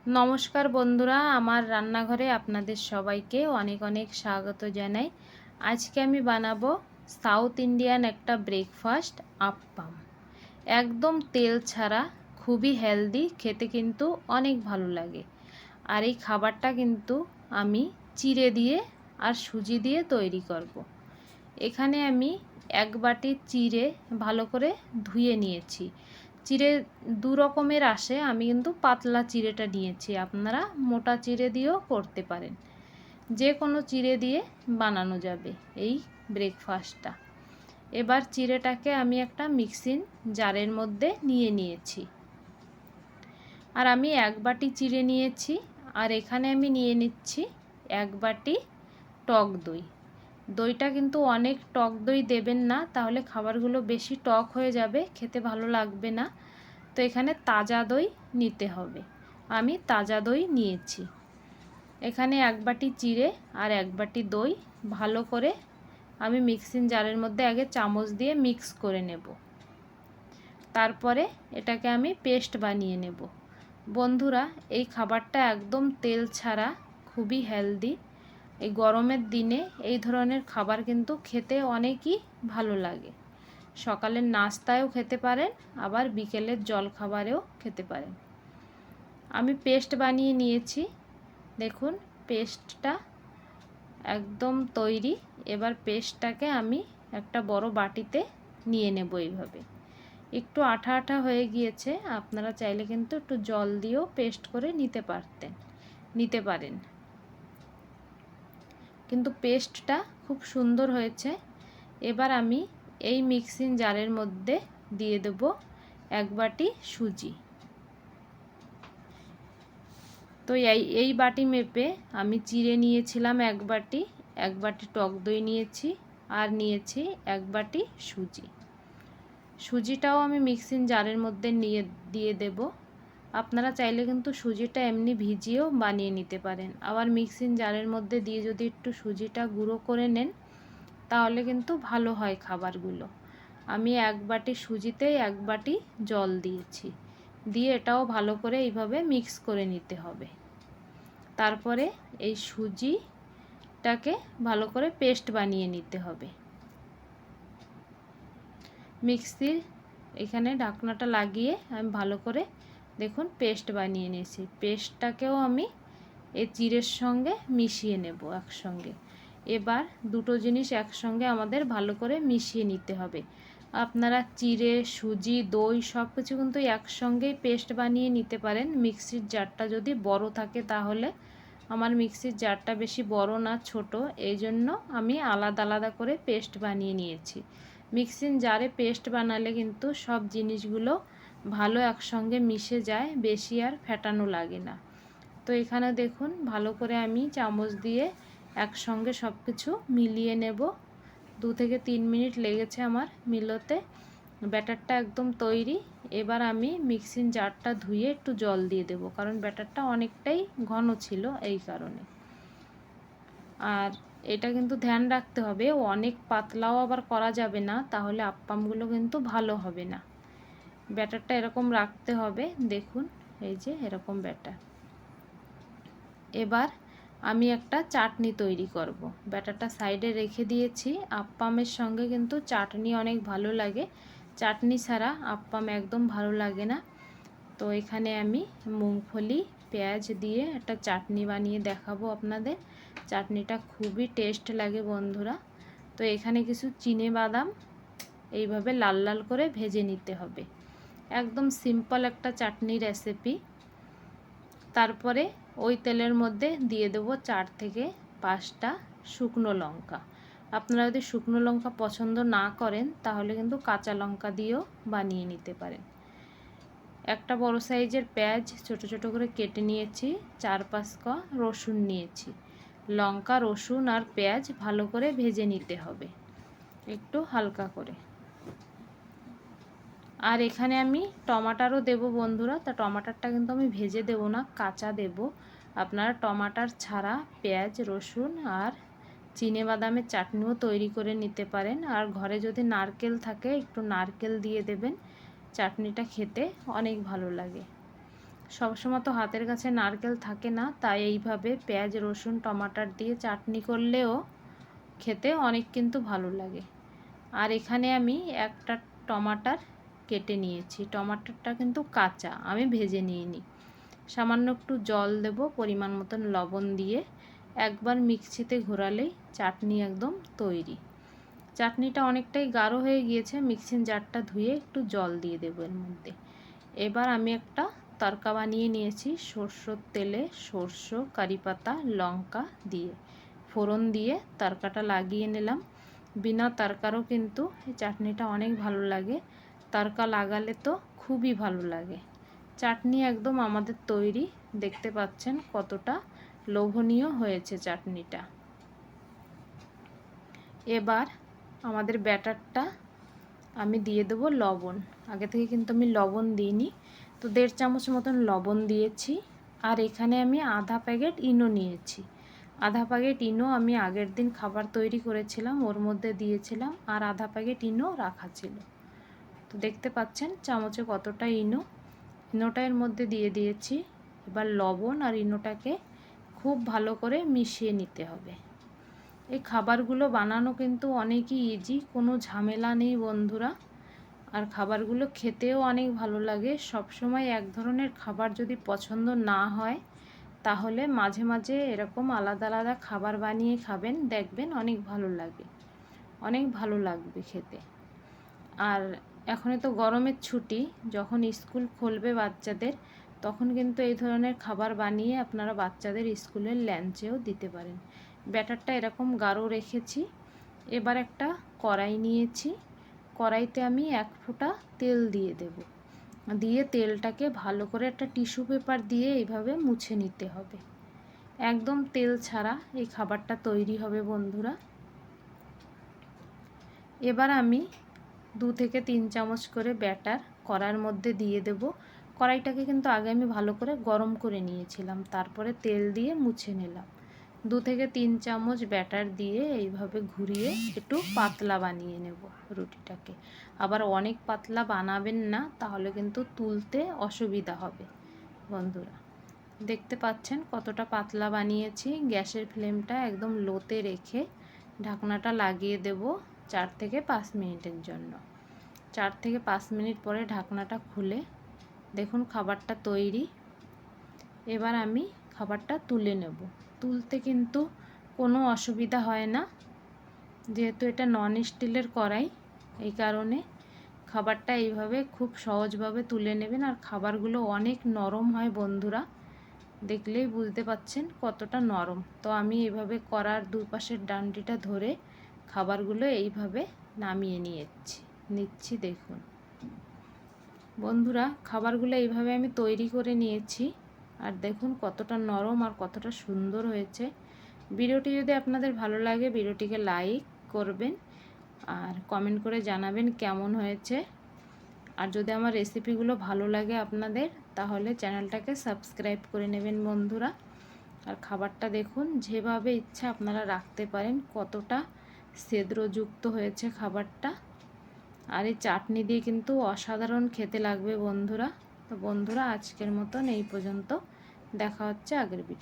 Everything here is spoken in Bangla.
নমস্কার বন্ধুরা, আমার রান্নাঘরে আপনাদের সবাইকে অনেক অনেক স্বাগত জানাই। আজকে আমি বানাবো সাউথ ইন্ডিয়ান একটা ব্রেকফাস্ট আপ্পাম। একদম তেল ছাড়া, খুবই হেলদি, খেতে কিন্তু অনেক ভালো লাগে। আর এই খাবারটা কিন্তু আমি চিড়ে দিয়ে আর সুজি দিয়ে তৈরি করব। এখানে আমি এক বাটি চিড়ে ভালো করে ধুয়ে নিয়েছি। চিড়ে দু রকমের আসে, আমি কিন্তু পাতলা চিড়েটা নিয়েছি, আপনারা মোটা চিড়ে দিয়েও করতে পারেন। যে কোনো চিড়ে দিয়ে বানানো যাবে এই ব্রেকফাস্টটা। এবার চিড়েটাকে আমি একটা মিক্সিং জারের মধ্যে নিয়ে নিয়েছি। আর আমি এক বাটি চিড়ে নিয়েছি। আর এখানে আমি নিয়ে নিচ্ছি এক বাটি টক দই। দইটা কিন্তু অনেক টক দই দেবেন না, তাহলে খাবারগুলো বেশি টক হয়ে যাবে, খেতে ভালো লাগবে না। তো এখানে তাজা দই নিতে হবে। আমি তাজা দই নিয়েছি। এখানে এক বাটি চিড়ে আর এক বাটি দই ভালো করে আমি মিক্সিং জারের মধ্যে আগে চামচ দিয়ে মিক্স করে নেব। তারপরে এটাকে আমি পেস্ট বানিয়ে নেব। বন্ধুরা, এই খাবারটা একদম তেল ছাড়া, খুবই হেলদি। এই গরমের দিনে এই ধরনের খাবার কিন্তু খেতে অনেকই ভালো লাগে। সকালের নাস্তায়ও খেতে পারেন, আবার বিকেলের জলখাবারেও খেতে পারেন। আমি পেস্ট বানিয়ে নিয়েছি, দেখুন পেস্টটা একদম তৈরি। এবার পেস্টটাকে আমি একটা বড় বাটিতে নিয়ে নেব। এইভাবে একটু আঠা আঠা হয়ে গিয়েছে, আপনারা চাইলে কিন্তু একটু জল দিয়েও পেস্ট করে নিতে পারেন। কিন্তু পেস্টটা খুব সুন্দর হয়েছে। এবার আমি এই মিক্সিং জারের মধ্যে দিয়ে দেব এক বাটি সুজি। তো এই বাটি মেপে আমি চিড়ে নিয়েছিলাম এক বাটি টক দই নিয়েছি, আর নিয়েছি এক বাটি সুজি। সুজিটাও আমি মিক্সিং জারের মধ্যে দিয়ে দেব। আপনারা চাইলে কিন্তু সুজিটা এমনি ভিজিয়েও বানিয়ে নিতে পারেন। আবার মিক্সিং জারের মধ্যে দিয়ে যদি একটু সুজিটা গুঁড়ো করে নেন, তাহলে কিন্তু ভালো হয় খাবারগুলো। আমি এক বাটি সুজিতে এক বাটি জল দিয়েছি, দিয়ে এটাও ভালো করে এইভাবে মিক্স করে নিতে হবে। তারপরে এই সুজিটাকে ভালো করে পেস্ট বানিয়ে নিতে হবে। মিক্সির এখানে ঢাকনাটা লাগিয়ে আমি ভালো করে দেখুন পেস্ট বানিয়ে নিয়েছি। পেস্টটাকেও আমি এই চিড়ের সঙ্গে মিশিয়ে নেব একসঙ্গে। এবার দুটো জিনিস একসঙ্গে আমাদের ভালো করে মিশিয়ে নিতে হবে। আপনারা চিড়ে, সুজি, দই সব কিছু কিন্তু একসঙ্গেই পেস্ট বানিয়ে নিতে পারেন। মিক্সির জারটা যদি বড় থাকে, তাহলে আমার মিক্সির জারটা বেশি বড় না, ছোট, এই জন্য আমি আলাদা আলাদা করে পেস্ট বানিয়ে নিয়েছি। মিক্সিং জারে পেস্ট বানালে কিন্তু সব জিনিসগুলো ভালো একসঙ্গে মিশে যায়, বেশি আর ফেটানো লাগে না। তো এখানে দেখুন ভালো করে আমি চামচ দিয়ে একসঙ্গে সব কিছু মিলিয়ে নেব। 2 থেকে 3 মিনিট লেগেছে আমার মিলোতে। ব্যাটারটা একদম তৈরি। এবার আমি মিক্সিং জারটা ধুয়ে একটু জল দিয়ে দেব, কারণ ব্যাটারটা অনেকটাই ঘন ছিল এই কারণে। আর এটা কিন্তু ধ্যান রাখতে হবে, অনেক পাতলাও আবার করা যাবে না, তাহলে আপ্পামগুলো কিন্তু ভালো হবে না। ব্যাটারটা এরকম রাখতে হবে, দেখুন এই যে এরকম ব্যাটার। এবার আমি একটা চাটনি তৈরি করব। ব্যাটারটা সাইডে রেখে দিয়েছি। আপ্পামের সঙ্গে কিন্তু চাটনি অনেক ভালো লাগে, চাটনি ছাড়া আপ্পাম একদম ভালো লাগে না। তো এখানে আমি মুংফলি, পেঁয়াজ দিয়ে একটা চাটনি বানিয়ে দেখাবো আপনাদের। চাটনিটা খুবই টেস্ট লাগে বন্ধুরা। তো এখানে কিছু চিনে বাদাম এইভাবে লাল লাল করে ভেজে নিতে হবে। একদম সিম্পল একটা চাটনি রেসিপি। তারপরে ওই তেলের মধ্যে দিয়ে দেবো 4 থেকে 5টা শুকনো লঙ্কা। আপনারা যদি শুকনো লঙ্কা পছন্দ না করেন, তাহলে কিন্তু কাঁচা লঙ্কা দিয়েও বানিয়ে নিতে পারেন। একটা বড় সাইজের পেঁয়াজ ছোট ছোট করে কেটে নিয়েছি। 4-5 কোয়া রসুন নিয়েছি। লঙ্কা, রসুন আর পেঁয়াজ ভালো করে ভেজে নিতে হবে একটু হালকা করে। আর এখানে আমি টমাটারও দেব বন্ধুরা। তা টমাটারটা কিন্তু আমি ভেজে দেব না, কাঁচা দেব। আপনারা টমাটার ছাড়া পেঁয়াজ, রসুন আর চিনেবাদামের চাটনিও তৈরি করে নিতে পারেন। আর ঘরে যদি নারকেল থাকে, একটু নারকেল দিয়ে দেবেন, চাটনিটা খেতে অনেক ভালো লাগে। সবসময় তো হাতের কাছে নারকেল থাকে না, তাই এইভাবে পেঁয়াজ রসুন টমাটার দিয়ে চাটনি করলেও খেতে অনেক কিন্তু ভালো লাগে। আর এখানে আমি একটা টমাটার কেটে নিয়েছি, টমাটারটা কিন্তু কাঁচা, আমি ভেজে নিইনি। সামান্য একটু জল দেব, পরিমাণ মতন লবণ দিয়ে একবার মিক্সিতে ঘোরালেই চাটনি একদম তৈরি। চাটনিটা অনেকটাই গাঢ় হয়ে গিয়েছে, মিক্সিং জারটা ধুয়ে একটু জল দিয়ে দেবো এর মধ্যে। এবার আমি একটা তড়কা বানিয়ে নিয়েছি, সরষের তেলে সরষে কারি পাতা লঙ্কা দিয়ে ফোড়ন দিয়ে তড়কাটা লাগিয়ে নিলাম। বিনা তড়কারও কিন্তু এই চাটনিটা অনেক ভালো লাগে, তড়কা লাগালে তো খুবই ভালো লাগে। চাটনি একদম আমাদের তৈরি, দেখতে পাচ্ছেন কতটা লোভনীয় হয়েছে চাটনিটা। এবার আমাদের ব্যাটারটা আমি দিয়ে দেবো লবণ। আগে থেকে কিন্তু আমি লবণ দিইনি, তো 1.5 চামচ মতন লবণ দিয়েছি। আর এখানে আমি আধা প্যাকেট ইনো নিয়েছি। আধা প্যাকেট ইনো আমি আগের দিন খাবার তৈরি করেছিলাম, ওর মধ্যে দিয়েছিলাম, আর আধা প্যাকেট ইনো রাখা ছিল। তো দেখতে পাচ্ছেন চামচে কতটা ইনোটা এর মধ্যে দিয়ে দিয়েছি। এবার লবণ আর ইনোটাকে খুব ভালো করে মিশিয়ে নিতে হবে। এই খাবারগুলো বানানো কিন্তু অনেকই ইজি, কোনো ঝামেলা নেই বন্ধুরা। আর খাবারগুলো খেতেও অনেক ভালো লাগে। সব সময় এক ধরনের খাবার যদি পছন্দ না হয়, তাহলে মাঝে মাঝে এরকম আলাদা আলাদা খাবার বানিয়ে খাবেন, দেখবেন অনেক ভালো লাগে, অনেক ভালো লাগবে খেতে। আর এখন তো গরমের ছুটি, যখন স্কুল খুলবে বাচ্চাদের, তখন কিন্তু এই ধরনের খাবার বানিয়ে আপনারা বাচ্চাদের স্কুলের লাঞ্চেও দিতে পারেন। ব্যাটারটা এরকম গাঢ় রেখেছি। এবার একটা কড়াই নিয়েছি, কড়াইতে আমি 1 ফোঁটা তেল দিয়ে দেব, দিয়ে তেলটাকে ভালো করে একটা টিস্যু পেপার দিয়ে এইভাবে মুছে নিতে হবে। একদম তেল ছাড়া এই খাবারটা তৈরি হবে বন্ধুরা। এবার আমি 2 থেকে 3 চামচ করে ব্যাটার কড়াইয়ের মধ্যে দিয়ে দেব। কড়াইটাকে কিন্তু আগে আমি ভালো করে গরম করে নিয়েছিলাম, তারপরে তেল দিয়ে মুছে নিলাম। 2 থেকে 3 চামচ ব্যাটার দিয়ে এইভাবে ঘুরিয়ে একটু পাতলা বানিয়ে নেব রুটিটাকে। আবার অনেক পাতলা বানাবেন না, তাহলে কিন্তু তুলতে অসুবিধা হবে বন্ধুরা। দেখতে পাচ্ছেন কতটা পাতলা বানিয়েছি। গ্যাসের ফ্লেমটা একদম লোতে রেখে ঢাকনাটা লাগিয়ে দেব 4 থেকে 5 মিনিটের জন্য। 4 থেকে 5 মিনিট পরে ঢাকনাটা খুলে দেখুন খাবারটা তৈরি। এবার আমি খাবারটা তুলে নেব। তুলতে কিন্তু কোনো অসুবিধা হয় না, যেহেতু এটা নন স্টিলের কড়াই, এই কারণে খাবারটা এইভাবে খুব সহজভাবে তুলে নেবেন। আর খাবারগুলো অনেক নরম হয় বন্ধুরা, দেখলেই বুঝতে পাচ্ছেন কতটা নরম। তো আমি এইভাবে কড়ার দুপাশের ডান্ডিটা ধরে খাবারগুলো এইভাবে নামিয়ে নিচ্ছি। দেখুন বন্ধুরা, খাবারগুলো এইভাবে আমি তৈরি করে নিয়েছি। আর দেখুন কতটা নরম আর কতটা সুন্দর হয়েছে। ভিডিওটি যদি আপনাদের ভালো লাগে, ভিডিওটিকে লাইক করবেন আর কমেন্ট করে জানাবেন কেমন হয়েছে। আর যদি আমার রেসিপিগুলো ভালো লাগে আপনাদের, তাহলে চ্যানেলটাকে সাবস্ক্রাইব করে নেবেন বন্ধুরা। আর খাবারটা দেখুন, যেভাবে ইচ্ছা আপনারা রাখতে পারেন, কতটা ছিদ্রযুক্ত হয়েছে খাবারটা। আর এই চাটনি দিয়ে কিন্তু অসাধারণ খেতে লাগবে বন্ধুরা। তো বন্ধুরা, আজকের মতন এই পর্যন্ত, দেখা হচ্ছে আগের ভিডিও।